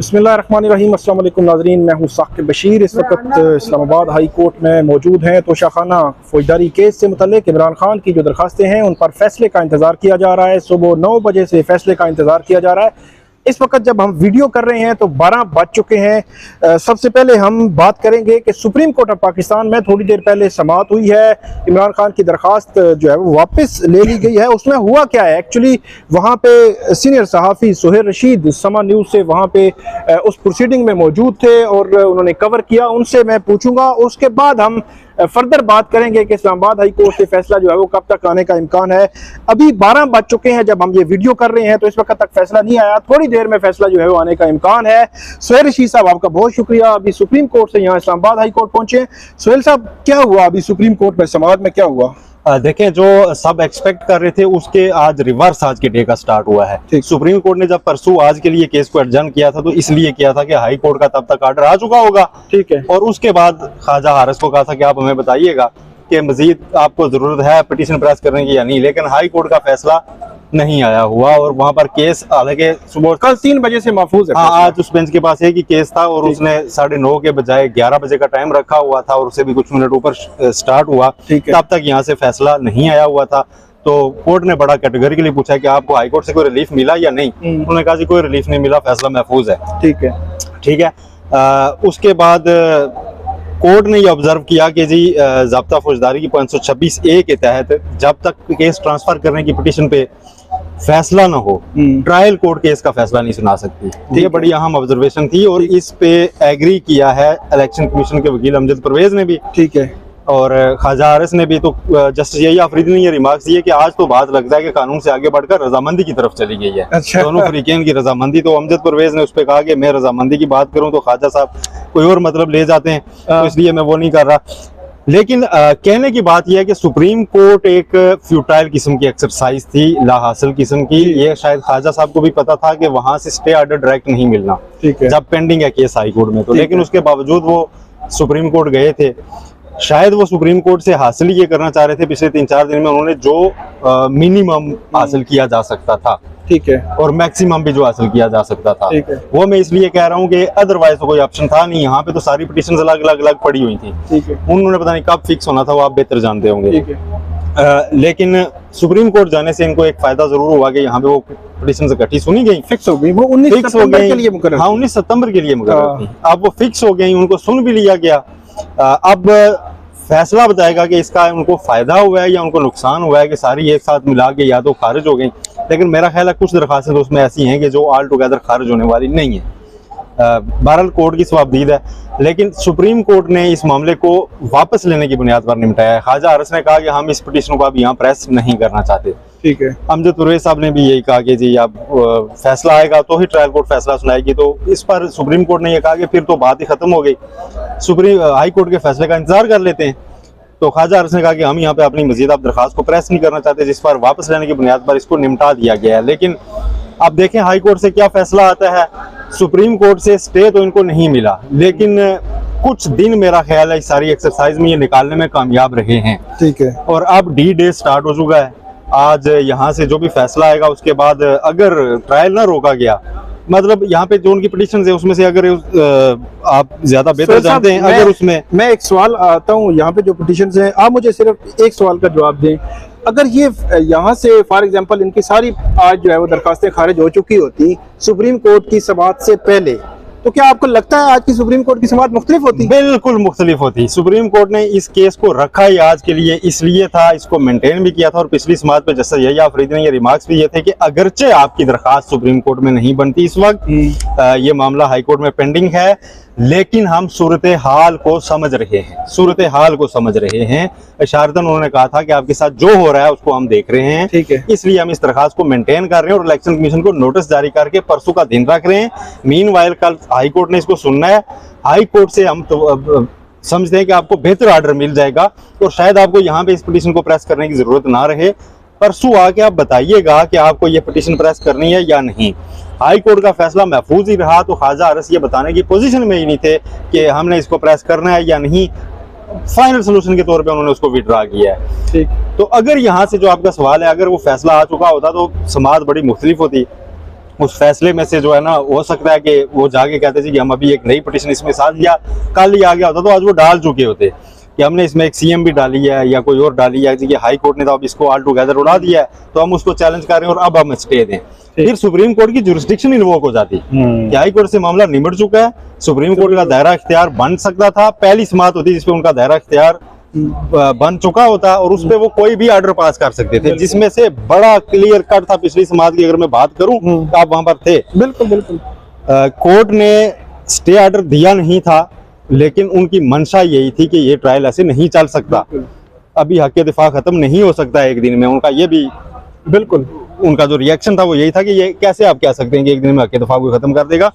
बिस्मिल्लाहिर्रहमानिर्रहीम। अस्सलाम वालेकुम नाज़रीन, मैं हूँ साकिब बशीर। इस वक्त इस्लामाबाद हाई कोर्ट में मौजूद हैं। तोशाखाना फौजदारी केस से मुतल्लिक इमरान खान की जो दरखास्तें हैं उन पर फैसले का इंतज़ार किया जा रहा है। सुबह 9 बजे से फैसले का इंतज़ार किया जा रहा है। इस वक्त जब हम वीडियो कर रहे हैं तो 12 बज चुके हैं। सबसे पहले हम बात करेंगे कि सुप्रीम कोर्ट ऑफ पाकिस्तान में थोड़ी देर पहले समाअत हुई है। इमरान खान की दरखास्त जो है वो वापस ले ली गई है। उसमें हुआ क्या है एक्चुअली, वहाँ पे सीनियर सहाफ़ी सुहेल रशीद समा न्यूज़ से वहाँ पे उस प्रोसीडिंग में मौजूद थे और उन्होंने कवर किया। उनसे मैं पूछूंगा, उसके बाद हम फर्दर बात करेंगे कि इस्लामाबाद हाई कोर्ट से फैसला जो है वो कब तक आने का इम्कान है। अभी 12 बज चुके हैं जब हम ये वीडियो कर रहे हैं, तो इस वक्त तक फैसला नहीं आया। थोड़ी देर में फैसला जो है वो आने का इम्कान है। सुहेल रशीद साहब, आपका बहुत शुक्रिया, अभी सुप्रीम कोर्ट से यहाँ इस्लामाबाद हाई कोर्ट पहुंचे। सुहेल साहब, क्या हुआ अभी सुप्रीम कोर्ट में समाअत में, क्या हुआ? देखें, जो सब एक्सपेक्ट कर रहे थे उसके आज रिवर्स आज के डे का स्टार्ट हुआ है। सुप्रीम कोर्ट ने जब परसों आज के लिए केस को एडजर्न किया था तो इसलिए किया था कि हाई कोर्ट का तब तक आर्डर आ चुका होगा, ठीक है, और उसके बाद ख्वाजा हारिस को कहा था कि आप हमें बताइएगा कि मजीद आपको जरूरत है पिटीशन प्रेस करने की या नहीं। लेकिन हाई कोर्ट का फैसला नहीं आया हुआ और वहां पर केस, हालांकि सुबह कल 3 बजे से महफूज है। हाँ, आज उस बेंच के पास एक ही केस था और उसने 9:30 के बजाय 11 बजे का टाइम रखा हुआ था और उससे भी कुछ मिनट ऊपर स्टार्ट हुआ। तब तक यहाँ से फैसला नहीं आया हुआ था। तो कोर्ट ने बड़ा कैटेगरिकली पूछा कि आपको हाई कोर्ट से कोई रिलीफ मिला या नहीं। उन्होंने कहा जी कोई रिलीफ नहीं मिला, फैसला महफूज है। ठीक है। उसके बाद कोर्ट ने ये ऑब्जर्व किया कि जी ज़ाब्ता फौजदारी की 526A के तहत जब तक केस ट्रांसफर करने की पिटीशन पे फैसला ना हो, ट्रायल कोर्ट केस का फैसला नहीं सुना सकती। ये बड़ी अहम ऑब्जर्वेशन थी और इस पे एग्री किया है इलेक्शन कमीशन के वकील अमजद परवेज ने भी, ठीक है, और ख्वाजा हारिस ने भी। तो जस्टिस यही आफरीदी ने ये रिमार्क्स दिए कि आज तो बात लगता है कि कानून से आगे बढ़कर रजामंदी की तरफ चली गई है। अच्छा। दोनों फरीकैन की रजामंदी। तो अमजद परवेज ने उस पर कहा कि मैं रजामंदी की बात करूं तो ख्वाजा साहब कोई और मतलब ले जाते हैं, तो इसलिए मैं वो नहीं कर रहा। लेकिन कहने की बात यह है कि सुप्रीम कोर्ट एक फ्यूटाइल किस्म की एक्सरसाइज थी, ला हासिल किस्म की। ये शायद ख्वाजा साहब को भी पता था कि वहां से स्टे ऑर्डर डायरेक्ट नहीं मिलना, ठीक है, जब पेंडिंग है केस हाई कोर्ट में। तो लेकिन उसके बावजूद वो सुप्रीम कोर्ट गए थे। शायद वो सुप्रीम कोर्ट से हासिल ये करना चाह रहे थे पिछले 3-4 दिन में उन्होंने जो मिनिमम हासिल किया जा सकता था, ठीक है, और मैक्सिमम भी जो हासिल किया जा सकता था, वो मैं इसलिए कह रहा हूँ कि अदरवाइज तो कोई ऑप्शन था नहीं। यहाँ पे तो सारी पिटीशंस अलग अलग पड़ी हुई थी, ठीक है। उन्होंने पता नहीं कब फिक्स होना था, वो आप बेहतर जानते होंगे, ठीक है। लेकिन सुप्रीम कोर्ट जाने से इनको एक फायदा जरूर हुआ कि यहाँ पे वो पिटीशंस इकट्ठी सुनी गई, फिक्स हो गई। वो 19 सितंबर के लिए मुकर्रर, हाँ 19 सितंबर के लिए मुकर्रर थी। अब वो फिक्स हो गई, उनको सुन भी लिया गया। अब फैसला बताएगा कि इसका उनको फायदा हुआ है या उनको नुकसान हुआ है कि सारी एक साथ मिला के या तो खारिज हो गई। लेकिन मेरा ख्याल है कुछ दरखास्तें तो उसमें ऐसी हैं कि जो ऑल टुगेदर खारिज होने वाली नहीं है। बहरहाल कोर्ट की सवाबदीद है, लेकिन सुप्रीम कोर्ट ने इस मामले को वापस लेने की बुनियाद पर निपटाया है। ख्वाजा हारिस ने कहा कि हम इस पिटीशन को अब यहाँ प्रेस नहीं करना चाहते, ठीक है। अमजद परवेज साहब ने भी यही कहा कि जी अब फैसला आएगा तो ही ट्रायल कोर्ट फैसला सुनाएगी। तो इस पर सुप्रीम कोर्ट ने यह कहा कि फिर तो बात ही खत्म हो गई, हाई कोर्ट के फैसले का इंतजार कर लेते हैं। तो ख्वाजा हारिस ने कहा कि हम यहाँ पे अपनी मजीद अब दरखास्त को प्रेस नहीं करना चाहते, जिस पर वापस लेने की बुनियाद पर इसको निपटा दिया गया है। लेकिन अब देखें हाई कोर्ट से क्या फैसला आता है। सुप्रीम कोर्ट से स्टे तो इनको नहीं मिला, लेकिन कुछ दिन मेरा ख्याल है इस सारी एक्सरसाइज में ये निकालने में कामयाब रहे हैं, ठीक है। और अब D डे स्टार्ट हो चुका है। आज यहाँ से जो भी फैसला आएगा उसके बाद अगर ट्रायल ना रोका गया, मतलब यहाँ पे जो उनकी पिटीशन है उसमें से अगर आप ज्यादा बेहतर जानते हैं, अगर उसमें मैं एक सवाल आता हूँ, यहाँ पे जो पिटीशन है, आप मुझे सिर्फ एक सवाल का जवाब दें। अगर ये यहाँ से फॉर एग्जांपल इनकी सारी आज जो है वो दरखास्तें खारिज हो चुकी होती सुप्रीम कोर्ट की समाअत से पहले, तो क्या आपको लगता है आज की सुप्रीम कोर्ट की समाअत मुख्तलिफ होती? बिल्कुल मुख्तलिफ होती। सुप्रीम कोर्ट ने इस केस को रखा ही आज के लिए इसलिए था, इसको मेंटेन भी किया था। और पिछली समाअत में जस्टिस यही आफरीदी ने ये रिमार्क्स भी ये थे कि अगरचे आपकी दरखास्त सुप्रीम कोर्ट में नहीं बनती इस वक्त, ये मामला हाई कोर्ट में पेंडिंग है, लेकिन हम सूरत हाल को समझ रहे हैं, सूरत हाल को समझ रहे हैं। इशारतन उन्होंने कहा था कि आपके साथ जो हो रहा है उसको हम देख रहे हैं, ठीक है, इसलिए हम इस दरखास्त को मेंटेन कर रहे हैं और इलेक्शन कमीशन को नोटिस जारी करके परसों का दिन रख रहे हैं। मीनवाइल कल हाई कोर्ट ने इसको सुनना है। हाई कोर्ट से हम तो समझते हैं कि आपको बेहतर ऑर्डर मिल जाएगा और शायद आपको यहाँ पे इस पिटीशन को प्रेस करने की जरूरत ना रहे। परसों आके आप बताइएगा कि आपको ये पिटीशन प्रेस करनी है या नहीं। हाई कोर्ट का फैसला महफूज ही रहा तो ख्वाजा हारिस ये बताने की पोजीशन में ही नहीं थे कि हमने इसको प्रेस करना है या नहीं। फाइनल सोल्यूशन के तौर पे उन्होंने उसको विड्रा किया है, ठीक। तो अगर यहाँ से जो आपका सवाल है, अगर वो फैसला आ चुका होता तो समाअत बड़ी मुख्तलिफ होती उस फैसले में से जो है ना, हो सकता है कि वो जाके कहते थे कि हम अभी एक नई पिटीशन इसमें साथ दिया, कल ही आ गया होता तो आज वो डाल चुके होते कि हमने इसमें एक सीएम भी डाली है या कोई और डाली है कि हाई कोर्ट ने तो अब इसको ऑल टुगेदर उड़ा दिया है, तो हम उसको चैलेंज कर रहे हैं और अब हम स्टे दें। फिर सुप्रीम कोर्ट की जुरिस्डिक्शन इन्वोक हो जाती कि हाई कोर्ट से मामला निमट चुका है, सुप्रीम कोर्ट का दायरा इख्तियार बन सकता था, पहली समाअत होती जिसपे उनका दायरा इख्तियार बन चुका होता और उस पे वो कोई भी ऑर्डर पास कर सकते थे, जिसमें से बड़ा क्लियर कट था पिछली समाअत की। अगर मैं बात करूं तो आप वहां पर थे। बिल्कुल बिल्कुल। कोर्ट ने स्टे ऑर्डर दिया नहीं था, लेकिन उनकी मंशा यही थी कि ये ट्रायल ऐसे नहीं चल सकता, अभी हक के दिफा खत्म नहीं हो सकता एक दिन में। उनका ये भी बिल्कुल उनका जो रिएक्शन था वो यही था कि ये कैसे आप कह सकते हैं कि एक दिन में हक के दिफा को खत्म कर देगा।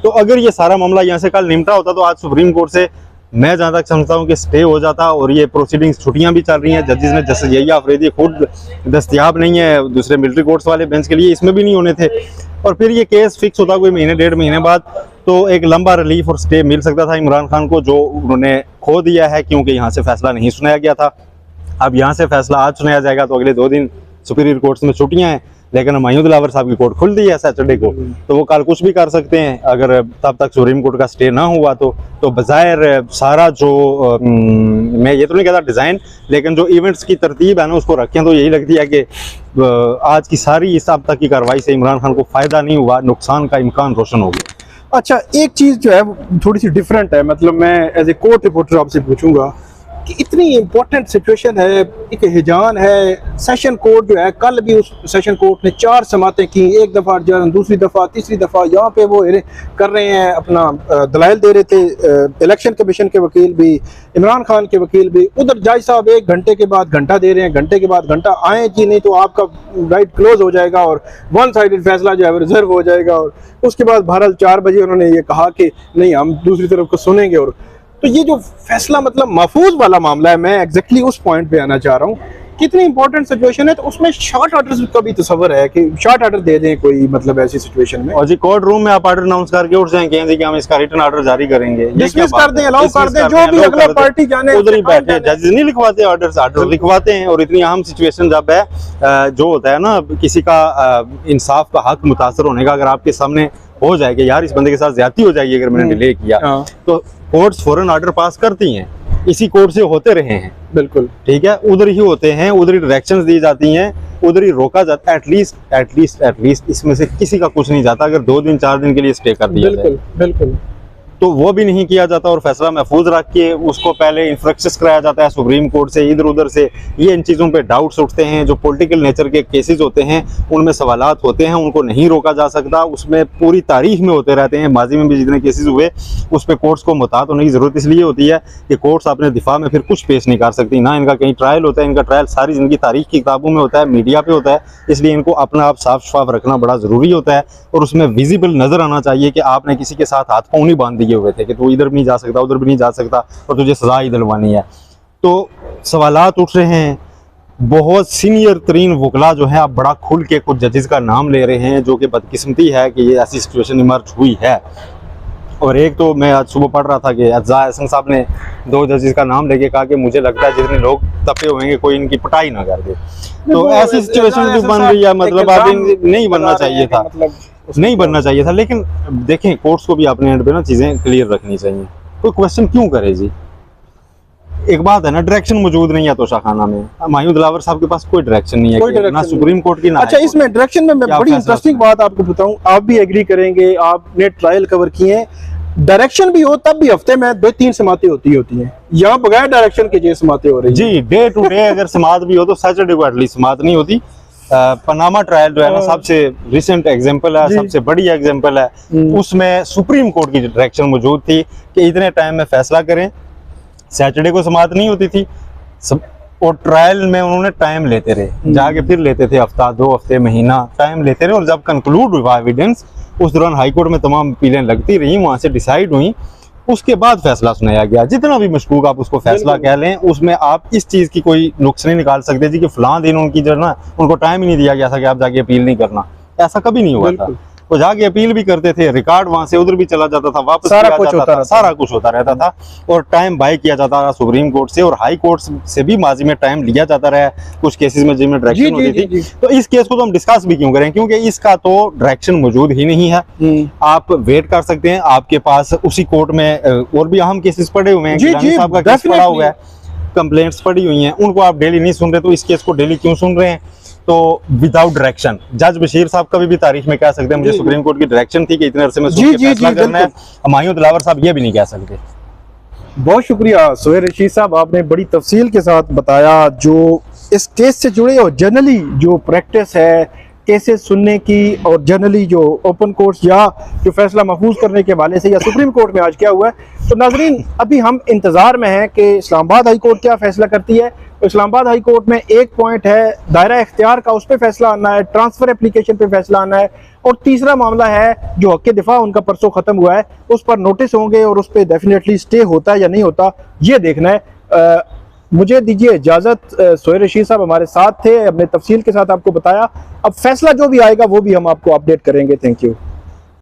तो अगर ये सारा मामला यहाँ से कल निपटा होता तो आज सुप्रीम कोर्ट से मैं जहां तक समझता हूँ कि स्टे हो जाता और ये प्रोसीडिंग्स, छुट्टियां भी चल रही हैं, जजेस में जस्टिस यहिया अफरीदी खुद दस्तयाब नहीं है दूसरे मिलिट्री कोर्ट्स वाले बेंच के लिए, इसमें भी नहीं होने थे, और फिर ये केस फिक्स होता कोई महीने 1.5 महीने बाद, तो एक लंबा रिलीफ और स्टे मिल सकता था इमरान खान को, जो उन्होंने खो दिया है क्योंकि यहाँ से फैसला नहीं सुनाया गया था। अब यहाँ से फैसला आज सुनाया जाएगा तो अगले 2 दिन सुपीरियर हुकूमत में छुट्टियां हैं, लेकिन हुमायूं दिलावर साहब की कोर्ट खुल दी है सैटरडे को, तो वो कल कुछ भी कर सकते हैं अगर तब तक सुप्रीम कोर्ट का स्टे ना हुआ तो बजायर सारा जो मैं ये तो नहीं कहता डिज़ाइन, लेकिन जो इवेंट्स की तरतीब है ना उसको रखें तो यही लगती है कि आज की सारी इस अब तक की कार्रवाई से इमरान खान को फ़ायदा नहीं हुआ, नुकसान का इम्कान रोशन हो गया। अच्छा, एक चीज़ जो है थोड़ी सी डिफरेंट है, मतलब मैं एज ए कोर्ट रिपोर्टर आपसे पूछूंगा कि इतनी इम्पोर्टेंट सिचुएशन है, एक हिजान है, सेशन कोर्ट जो है कल भी उस सेशन कोर्ट ने 4 समातें की, एक दफ़ा जरन, दूसरी दफ़ा, तीसरी दफ़ा, यहाँ पे वो कर रहे हैं अपना दलाइल दे रहे थे, इलेक्शन कमीशन के वकील भी, इमरान खान के वकील भी, उधर जज साहब 1 घंटे के बाद घंटा दे रहे हैं, घंटे के बाद घंटा, आए जी नहीं तो आपका राइट क्लोज हो जाएगा और 1 साइडेड फैसला जो है रिजर्व हो जाएगा। और उसके बाद बहरहाल 4 बजे उन्होंने ये कहा कि नहीं हम दूसरी तरफ को सुनेंगे। और तो ये जो फैसला मतलब महफूज वाला मामला है, मैं एग्जैक्टली उस पॉइंट पे आना चाह रहा हूँ, कितनी इंपॉर्टेंट सिचुएशन है, तो उसमें शॉर्ट ऑर्डर का भी तस्वर है कि शॉर्ट ऑर्डर दे दें कोई, मतलब ऐसी सिचुएशन में, और जी कोर्ट रूम में आप ऑर्डर अनाउंस करके उठ जाएं कि हम इसका रिटन ऑर्डर जारी करेंगे, डिसमिस कर दें, अलाउ कर दें, जो भी अगला पार्टी जाने, उधर ही बैठे, जजेस नहीं लिखवाते ऑर्डर लिखवाते हैं। और इतनी अहम सिचुएशन जब है जो होता है ना किसी का इंसाफ का हक मुतासर होने का, अगर आपके सामने हो जाए कि यार इस बंदे के साथ ज्यादती हो जाएगी अगर मैंने डिले किया, तो कोर्ट्स फौरन ऑर्डर पास करती हैं, इसी कोर्ट से होते रहे हैं। बिल्कुल ठीक है, उधर ही होते हैं, उधर ही डायरेक्शंस दी जाती हैं, उधर ही रोका जाता है। एटलीस्ट इसमें से किसी का कुछ नहीं जाता अगर 2 दिन 4 दिन के लिए स्टे कर दिया जाए। बिल्कुल तो वो भी नहीं किया जाता और फैसला महफूज रख के उसको पहले इंफ्रक्शंस कराया जाता है सुप्रीम कोर्ट से, इधर उधर से। ये इन चीज़ों पे डाउट्स उठते हैं, जो पॉलिटिकल नेचर के केसेस होते हैं उनमें सवालात होते हैं, उनको नहीं रोका जा सकता, उसमें पूरी तारीख में होते रहते हैं। माजी में भी जितने केसेस हुए उस पर कोर्ट्स को मुतात होने की ज़रूरत इसलिए होती है कि कोर्ट्स अपने दिफा में फिर कुछ पेश नहीं कर सकती, ना इनका कहीं ट्रायल होता है, इनका ट्रायल सारी जिंदगी तारीख की किताबों में होता है, मीडिया पे होता है, इसलिए इनको अपना आप साफ शफाफ रखना बड़ा ज़रूरी होता है। और उसमें विजिबल नज़र आना चाहिए कि आपने किसी के साथ हाथ पाँव नहीं बांध दिए हुए थे कि तू इधर भी नहीं जा सकता, उधर भी नहीं जा सकता और तुझे सजा ही दिलवानी है। तो सवालात उठ रहे हैं, बहुत सीनियर तरीन वकला जो है आप बड़ा खुल के कुछ जजेस का नाम ले रहे हैं, जो कि बदकिस्मती है कि ये ऐसी सिचुएशन इमर्ज हुई है। और एक तो मैं आज सुबह पढ़ रहा था कि अज्जा एहसन साहब ने 2 जजेस का नाम लेके कहा कि मुझे लगता है जितने लोग तपे होंगे कोई इनकी पिटाई ना कर दे। तो ऐसी सिचुएशन भी बन रही है, मतलब अब नहीं बनना चाहिए था, नहीं बनना चाहिए था। लेकिन देखें कोर्ट्स को भी अपने एंड पे ना चीज़ें क्लियर रखनी चाहिए। कोई क्वेश्चन क्यों करे जी, एक बात है ना, डायरेक्शन मौजूद नहीं है तोशाखाना में, हुमायूं दिलावर साहब के पास कोई डायरेक्शन नहीं है, ना सुप्रीम कोर्ट की ना। अच्छा, इसमें डायरेक्शन में मैं बड़ी इंटरेस्टिंग बात आपको बताऊं, आप भी एग्री करेंगे, आपने ट्रायल कवर किए हैं, डायरेक्शन भी हो तब भी हफ्ते में 2-3 समातें होती हैं, यहाँ बगैर डायरेक्शन के ये समातें हो रही हैं जी। डे टू डे अगर समात भी हो तो सैटरडे को एटलीस्ट समात नहीं होती। पनामा ट्रायल जो है ना सबसे रिसेंट एग्जांपल है, सबसे बड़ी एग्जांपल है, उसमें सुप्रीम कोर्ट की डायरेक्शन मौजूद थी कि इतने टाइम में फैसला करें। सैटरडे को समात नहीं होती थी और ट्रायल में उन्होंने टाइम लेते रहे, जाके फिर लेते थे हफ्ता, 2 हफ्ते, महीना टाइम लेते रहे। और जब कंक्लूड हुआ एविडेंस, उस दौरान हाई कोर्ट में तमाम अपीलें लगती रही, वहां से डिसाइड हुई, उसके बाद फैसला सुनाया गया। जितना भी मशकूक आप उसको फैसला कह लें, उसमें आप इस चीज़ की कोई नुक्स नहीं निकाल सकते जी कि फलां दिन उनकी जो ना उनको टाइम ही नहीं दिया गया था कि आप जाके अपील नहीं करना, ऐसा कभी नहीं हुआ था। वो जाके अपील भी करते थे, रिकॉर्ड वहां से उधर भी चला जाता था, वापस सारा किया कुछ जाता होता था, रहता सारा कुछ होता रहता था। और टाइम बाय किया जाता रहा सुप्रीम कोर्ट से, और हाई कोर्ट से भी माजी में टाइम लिया जाता रहा है कुछ केसेस में जिनमें डायरेक्शन होती थी। तो इस केस को तो हम डिस्कस भी क्यों करें, क्योंकि इसका तो डायरेक्शन मौजूद ही नहीं है। आप वेट कर सकते हैं, आपके पास उसी कोर्ट में और भी अहम केसेस पड़े हुए हैं। गिलानी साहब का केस पड़ा हुआ है, कंप्लेंट्स पड़ी हुई हैं, उनको आप डेली नहीं सुन रहे, तो इस केस को डेली क्यों सुन रहे हैं? तो विदाउट डायरेक्शन, जज बशीर साहब का भी तारीख में कह सकते हैं मुझे सुप्रीम कोर्ट की डायरेक्शन थी कि इतने अरसे में फैसला करना है, हुमायूं दिलावर साहब ये भी नहीं कह सकते। बहुत शुक्रिया सोहेल रशीद साहब, आपने बड़ी तफसील के साथ बताया जो इस केस से जुड़े और जनरली जो प्रैक्टिस है केसेस सुनने की, और जनरली जो ओपन कोर्ट्स या जो फैसला महफूज करने के हवाले से या सुप्रीम कोर्ट में आज क्या हुआ है। तो नाजरीन, अभी हम इंतज़ार में हैं कि इस्लामाबाद हाई कोर्ट क्या फैसला करती है। तो इस्लामाबाद हाई कोर्ट में एक पॉइंट है दायरा इख्तियार का, उस पर फैसला आना है, ट्रांसफ़र एप्लीकेशन पे फैसला आना है, और तीसरा मामला है जो हक़ दिफा उनका परसों ख़त्म हुआ है, उस पर नोटिस होंगे और उस पर डेफिनेटली स्टे होता है या नहीं होता, ये देखना है। मुझे दीजिए इजाज़त। सोहेल रशीद साहब हमारे साथ थे, अपने तफसील के साथ आपको बताया। अब फैसला जो भी आएगा वो भी हम आपको अपडेट करेंगे। Thank you.